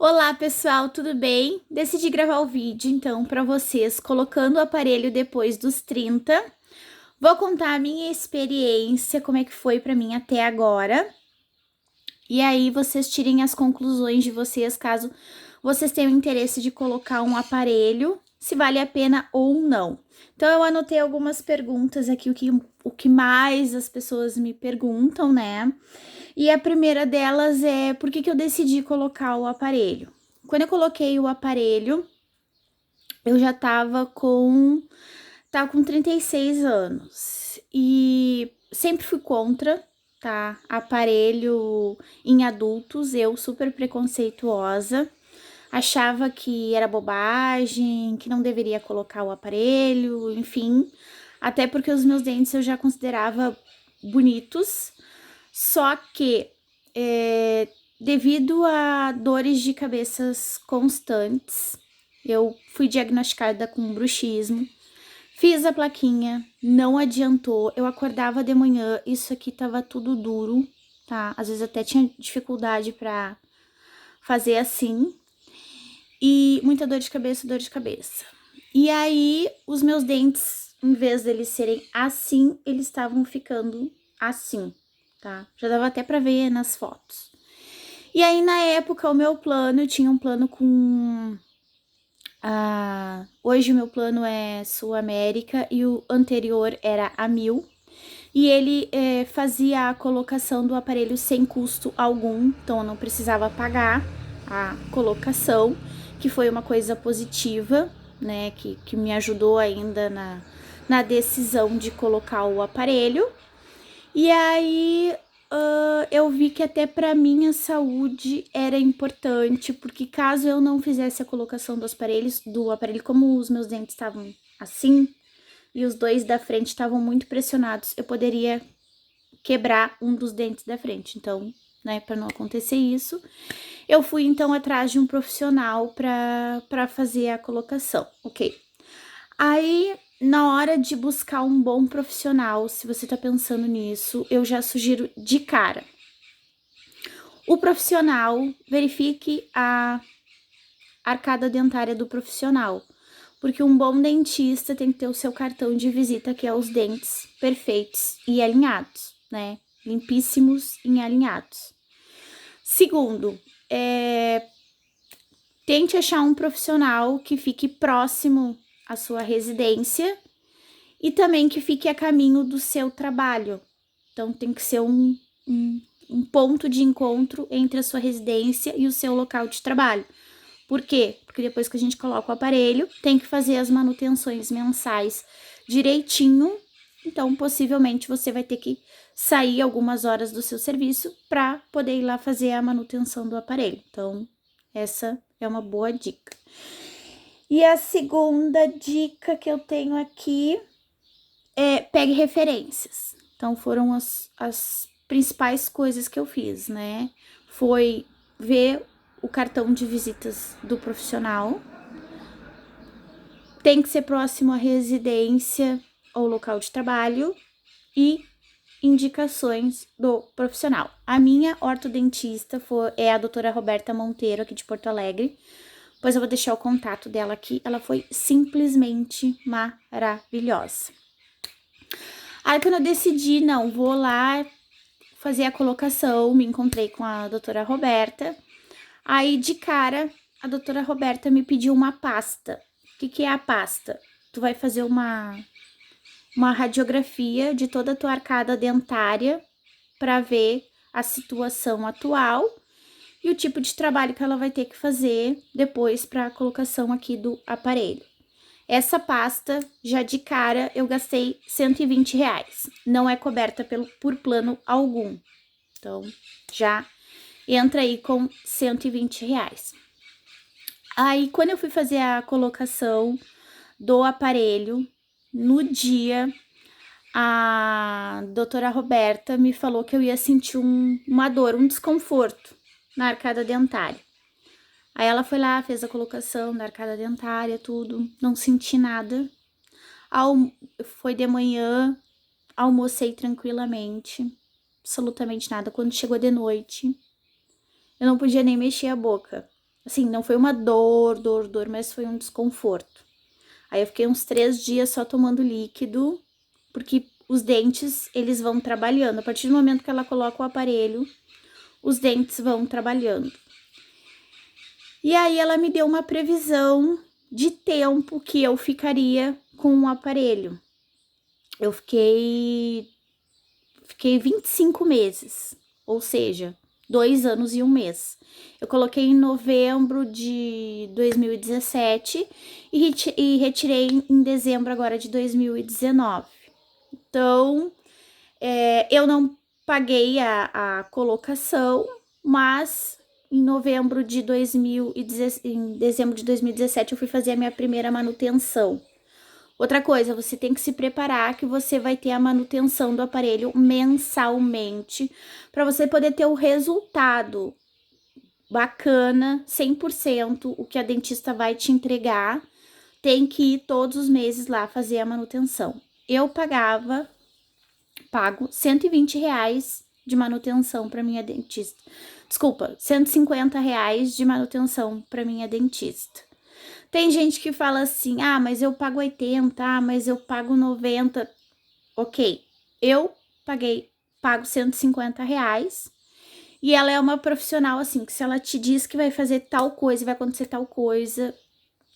Olá pessoal, tudo bem? Decidi gravar o vídeo então para vocês colocando o aparelho depois dos 30. Vou contar a minha experiência, como é que foi para mim até agora. E aí vocês tirem as conclusões de vocês caso vocês tenham interesse de colocar um aparelho, se vale a pena ou não. Então eu anotei algumas perguntas aqui, o que mais as pessoas me perguntam, né? E a primeira delas é por que eu decidi colocar o aparelho? Quando eu coloquei o aparelho, eu já tava com 36 anos e sempre fui contra, tá? Aparelho em adultos, eu super preconceituosa, achava que era bobagem, que não deveria colocar o aparelho, enfim, até porque os meus dentes eu já considerava bonitos, só que devido a dores de cabeças constantes, eu fui diagnosticada com bruxismo. Fiz a plaquinha, não adiantou. Eu acordava de manhã, isso aqui tava tudo duro, tá? Às vezes até tinha dificuldade pra fazer assim. E muita dor de cabeça, dor de cabeça. E aí, os meus dentes, em vez deles serem assim, eles estavam ficando assim, tá? Já dava até pra ver nas fotos. E aí, na época, o meu plano, eu tinha um plano com... hoje o meu plano é Sul América e o anterior era a Mil. E ele fazia a colocação do aparelho sem custo algum, então eu não precisava pagar a colocação, que foi uma coisa positiva, né, que me ajudou ainda na decisão de colocar o aparelho. E aí eu vi que até para minha saúde era importante, porque caso eu não fizesse a colocação do aparelho, como os meus dentes estavam assim, e os dois da frente estavam muito pressionados, eu poderia quebrar um dos dentes da frente. Então, né, para não acontecer isso, eu fui então atrás de um profissional para fazer a colocação, ok? Aí, na hora de buscar um bom profissional, se você tá pensando nisso, eu já sugiro de cara. O profissional, verifique a arcada dentária do profissional, porque um bom dentista tem que ter o seu cartão de visita, que é os dentes perfeitos e alinhados, né? Limpíssimos e alinhados. Segundo, tente achar um profissional que fique próximo à sua residência e também que fique a caminho do seu trabalho. Então, tem que ser um ponto de encontro entre a sua residência e o seu local de trabalho. Por quê? Porque depois que a gente coloca o aparelho, tem que fazer as manutenções mensais direitinho. Então, possivelmente, você vai ter que sair algumas horas do seu serviço para poder ir lá fazer a manutenção do aparelho. Então, essa é uma boa dica. E a segunda dica que eu tenho aqui é pegue referências. Então, foram as principais coisas que eu fiz, né? Foi ver o cartão de visitas do profissional. Tem que ser próximo à residência ou local de trabalho e indicações do profissional. A minha ortodontista é a doutora Roberta Monteiro, aqui de Porto Alegre. Pois eu vou deixar o contato dela aqui. Ela foi simplesmente maravilhosa. Aí quando eu decidi, não, vou lá fazer a colocação, me encontrei com a doutora Roberta. Aí, de cara, a doutora Roberta me pediu uma pasta. O que é a pasta? Tu vai fazer uma radiografia de toda a tua arcada dentária para ver a situação atual e o tipo de trabalho que ela vai ter que fazer depois para a colocação aqui do aparelho. Essa pasta, já de cara, eu gastei R$ 120. Não é coberta por plano algum. Então, já entra aí com R$ 120. Aí, quando eu fui fazer a colocação do aparelho, no dia, a doutora Roberta me falou que eu ia sentir uma dor, um desconforto na arcada dentária. Aí ela foi lá, fez a colocação da arcada dentária, tudo, não senti nada. Foi de manhã, almocei tranquilamente, absolutamente nada. Quando chegou de noite, eu não podia nem mexer a boca. Assim, não foi uma dor, mas foi um desconforto. Aí eu fiquei uns 3 dias só tomando líquido, porque os dentes, eles vão trabalhando. A partir do momento que ela coloca o aparelho, os dentes vão trabalhando. E aí ela me deu uma previsão de tempo que eu ficaria com o aparelho. Eu fiquei 25 meses, ou seja, 2 anos e 1 mês. Eu coloquei em novembro de 2017 e retirei em dezembro agora de 2019. Então, eu não paguei a colocação, mas em novembro de 2017, em dezembro de 2017 eu fui fazer a minha primeira manutenção. Outra coisa, você tem que se preparar que você vai ter a manutenção do aparelho mensalmente para você poder ter o resultado bacana, 100%, o que a dentista vai te entregar. Tem que ir todos os meses lá fazer a manutenção. Eu pago R$ 120 de manutenção para minha dentista. Desculpa, R$ 150 de manutenção para minha dentista. Tem gente que fala assim, ah, mas eu pago 80, ah, mas eu pago 90. Ok, eu pago R$ 150 e ela é uma profissional assim, que se ela te diz que vai fazer tal coisa, vai acontecer tal coisa,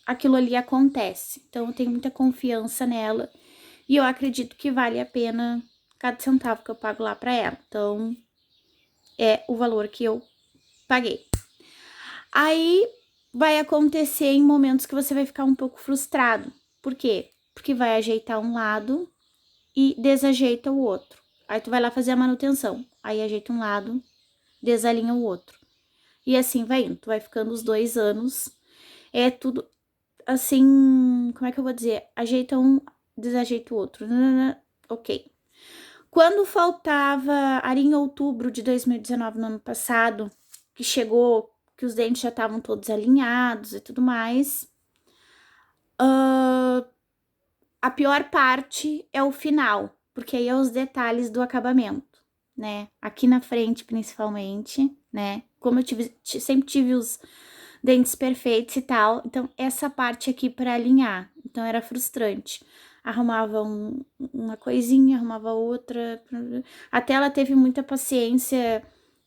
aquilo ali acontece. Então eu tenho muita confiança nela e eu acredito que vale a pena cada centavo que eu pago lá pra ela. Então é o valor que eu paguei. Aí vai acontecer em momentos que você vai ficar um pouco frustrado. Por quê? Porque vai ajeitar um lado e desajeita o outro. Aí tu vai lá fazer a manutenção. Aí ajeita um lado, desalinha o outro. E assim vai indo. Tu vai ficando os 2 anos. É tudo assim, como é que eu vou dizer? Ajeita um, desajeita o outro. Ok. Quando faltava ali em outubro de 2019, no ano passado, que chegou, que os dentes já estavam todos alinhados e tudo mais, a pior parte é o final, porque aí é os detalhes do acabamento, né? Aqui na frente, principalmente, né? Como eu sempre tive os dentes perfeitos e tal, então essa parte aqui para alinhar, então era frustrante. Arrumava uma coisinha, arrumava outra, até ela teve muita paciência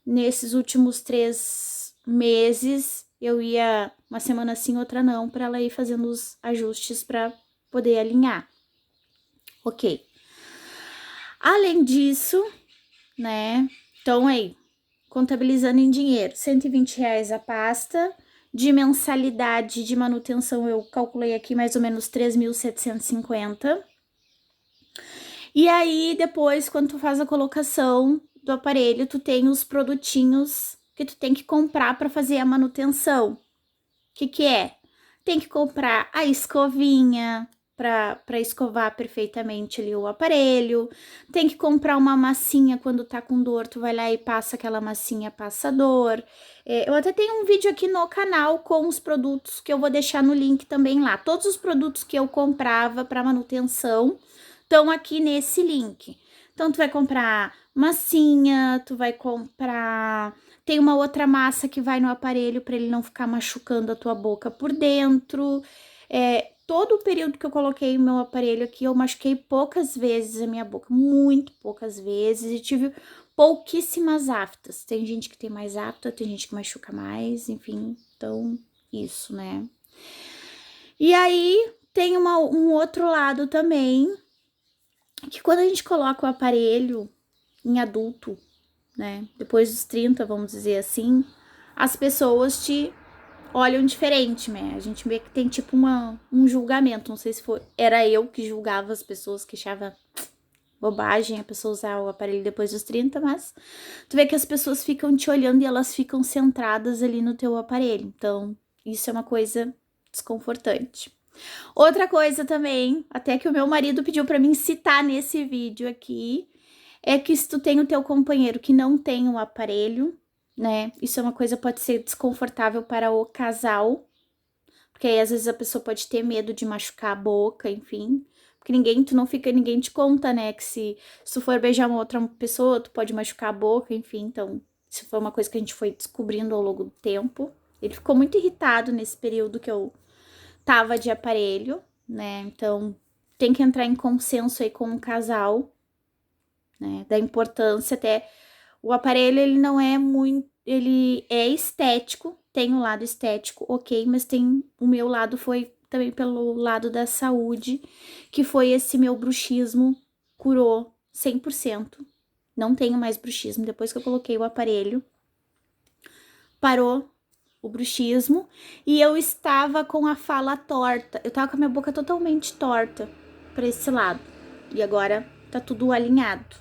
nesses últimos 3 meses. Eu ia uma semana sim, outra não, para ela ir fazendo os ajustes para poder alinhar. Ok. Além disso, né? Então aí, contabilizando em dinheiro, R$ 120 a pasta. De mensalidade de manutenção, eu calculei aqui mais ou menos 3.750. E aí, depois, quando tu faz a colocação do aparelho, tu tem os produtinhos que tu tem que comprar para fazer a manutenção. O que é? Tem que comprar a escovinha para escovar perfeitamente ali o aparelho. Tem que comprar uma massinha quando tá com dor, tu vai lá e passa aquela massinha passador. Eu até tenho um vídeo aqui no canal com os produtos que eu vou deixar no link também lá. Todos os produtos que eu comprava para manutenção estão aqui nesse link. Então, tu vai comprar massinha, tu vai comprar. Tem uma outra massa que vai no aparelho para ele não ficar machucando a tua boca por dentro. Todo o período que eu coloquei o meu aparelho aqui, eu machuquei poucas vezes a minha boca, muito poucas vezes, e tive pouquíssimas aftas. Tem gente que tem mais afta, tem gente que machuca mais, enfim, então, isso, né? E aí, tem um outro lado também, que quando a gente coloca o aparelho em adulto, né, depois dos 30, vamos dizer assim, as pessoas te olham diferente, né? A gente vê que tem tipo um julgamento. Não sei se era eu que julgava as pessoas, que achava bobagem a pessoa usar o aparelho depois dos 30, mas tu vê que as pessoas ficam te olhando e elas ficam centradas ali no teu aparelho. Então, isso é uma coisa desconfortante. Outra coisa também, até que o meu marido pediu para mim citar nesse vídeo aqui, é que se tu tem o teu companheiro que não tem o aparelho, né? Isso é uma coisa que pode ser desconfortável para o casal, porque aí às vezes a pessoa pode ter medo de machucar a boca, enfim. Porque ninguém te conta, né? Que se tu for beijar uma outra pessoa, tu pode machucar a boca, enfim. Então, isso foi uma coisa que a gente foi descobrindo ao longo do tempo. Ele ficou muito irritado nesse período que eu tava de aparelho, né? Então, tem que entrar em consenso aí com o casal, né? Da importância até... O aparelho, ele não é muito... Ele é estético, tem o lado estético, ok, mas tem... O meu lado foi também pelo lado da saúde, que foi esse meu bruxismo, curou 100%. Não tenho mais bruxismo. Depois que eu coloquei o aparelho, parou o bruxismo e eu estava com a fala torta. Eu tava com a minha boca totalmente torta para esse lado. E agora tá tudo alinhado,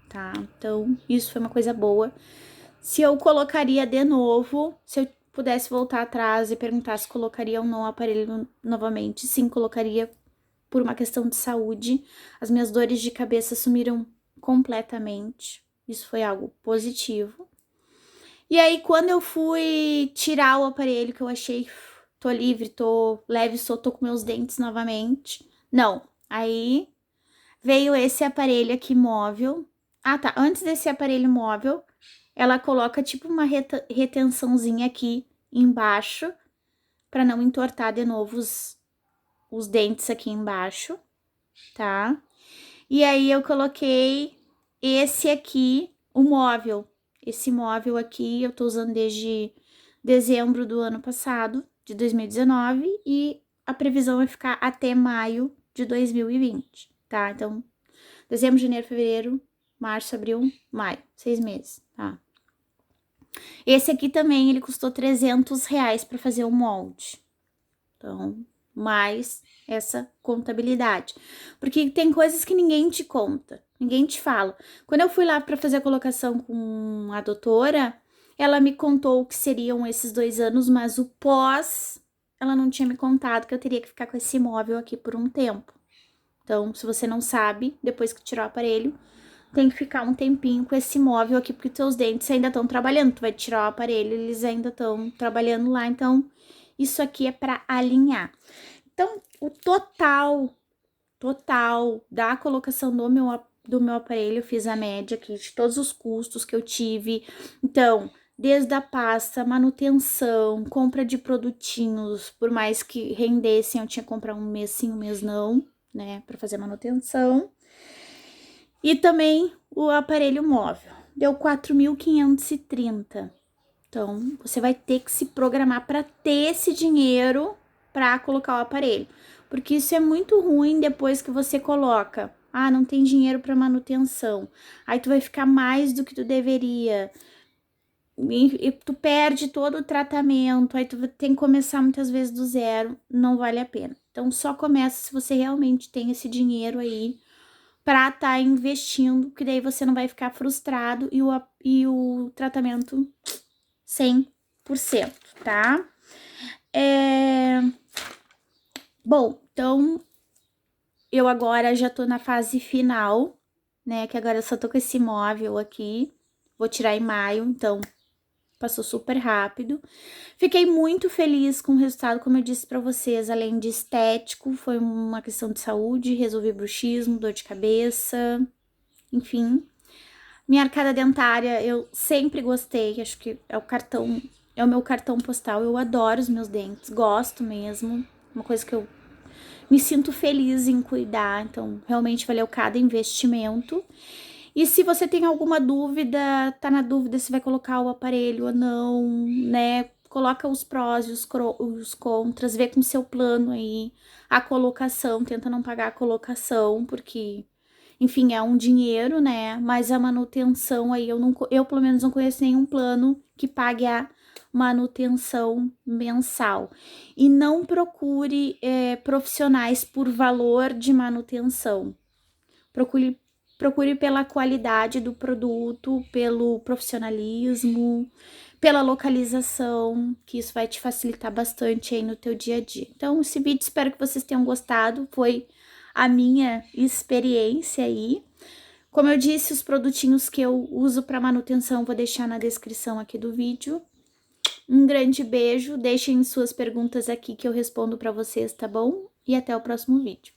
tá? Então, isso foi uma coisa boa. Se eu colocaria de novo, se eu pudesse voltar atrás e perguntar se colocaria ou não o aparelho novamente, sim, colocaria por uma questão de saúde. As minhas dores de cabeça sumiram completamente. Isso foi algo positivo. E aí, quando eu fui tirar o aparelho, que eu achei, tô livre, tô leve, só tô com meus dentes novamente. Não, aí veio esse aparelho aqui móvel. Ah, tá, antes desse aparelho móvel, ela coloca tipo uma retençãozinha aqui embaixo, pra não entortar de novo os dentes aqui embaixo, tá? E aí eu coloquei esse aqui, o móvel. Esse móvel aqui eu tô usando desde dezembro do ano passado, de 2019, e a previsão é ficar até maio de 2020, tá? Então, dezembro, janeiro, fevereiro, março, abril, maio, 6 meses, tá? Esse aqui também, ele custou R$ 300 pra fazer o molde. Então, mais essa contabilidade. Porque tem coisas que ninguém te conta, ninguém te fala. Quando eu fui lá para fazer a colocação com a doutora, ela me contou o que seriam esses 2 anos, mas o pós, ela não tinha me contado que eu teria que ficar com esse imóvel aqui por um tempo. Então, se você não sabe, depois que tirar o aparelho, tem que ficar um tempinho com esse móvel aqui, porque teus dentes ainda estão trabalhando. Tu vai tirar o aparelho, eles ainda estão trabalhando lá, então isso aqui é para alinhar. Então, o total da colocação do meu aparelho, eu fiz a média aqui de todos os custos que eu tive. Então, desde a pasta, manutenção, compra de produtinhos, por mais que rendessem, eu tinha que comprar um mês sim, um mês não, né, para fazer manutenção. E também o aparelho móvel, deu 4.530. Então, você vai ter que se programar para ter esse dinheiro para colocar o aparelho. Porque isso é muito ruim depois que você coloca. Ah, não tem dinheiro para manutenção. Aí tu vai ficar mais do que tu deveria. E tu perde todo o tratamento. Aí tu tem que começar muitas vezes do zero. Não vale a pena. Então, só começa se você realmente tem esse dinheiro aí para estar investindo. Que daí você não vai ficar frustrado e o tratamento 100%, tá? Bom, então eu agora já tô na fase final, né? Que agora eu só tô com esse móvel aqui. Vou tirar em maio, então passou super rápido. Fiquei muito feliz com o resultado, como eu disse pra vocês, além de estético, foi uma questão de saúde, resolvi bruxismo, dor de cabeça, enfim. Minha arcada dentária, eu sempre gostei, acho que é o meu cartão postal. Eu adoro os meus dentes, gosto mesmo. Uma coisa que eu me sinto feliz em cuidar, então realmente valeu cada investimento. E se você tem alguma dúvida, tá na dúvida se vai colocar o aparelho ou não, né? Coloca os prós e os contras, vê com o seu plano aí a colocação, tenta não pagar a colocação, porque enfim, é um dinheiro, né? Mas a manutenção aí, eu pelo menos não conheço nenhum plano que pague a manutenção mensal. E não procure profissionais por valor de manutenção. Procure pela qualidade do produto, pelo profissionalismo, pela localização, que isso vai te facilitar bastante aí no teu dia a dia. Então, esse vídeo espero que vocês tenham gostado, foi a minha experiência aí. Como eu disse, os produtinhos que eu uso para manutenção vou deixar na descrição aqui do vídeo. Um grande beijo, deixem suas perguntas aqui que eu respondo para vocês, tá bom? E até o próximo vídeo.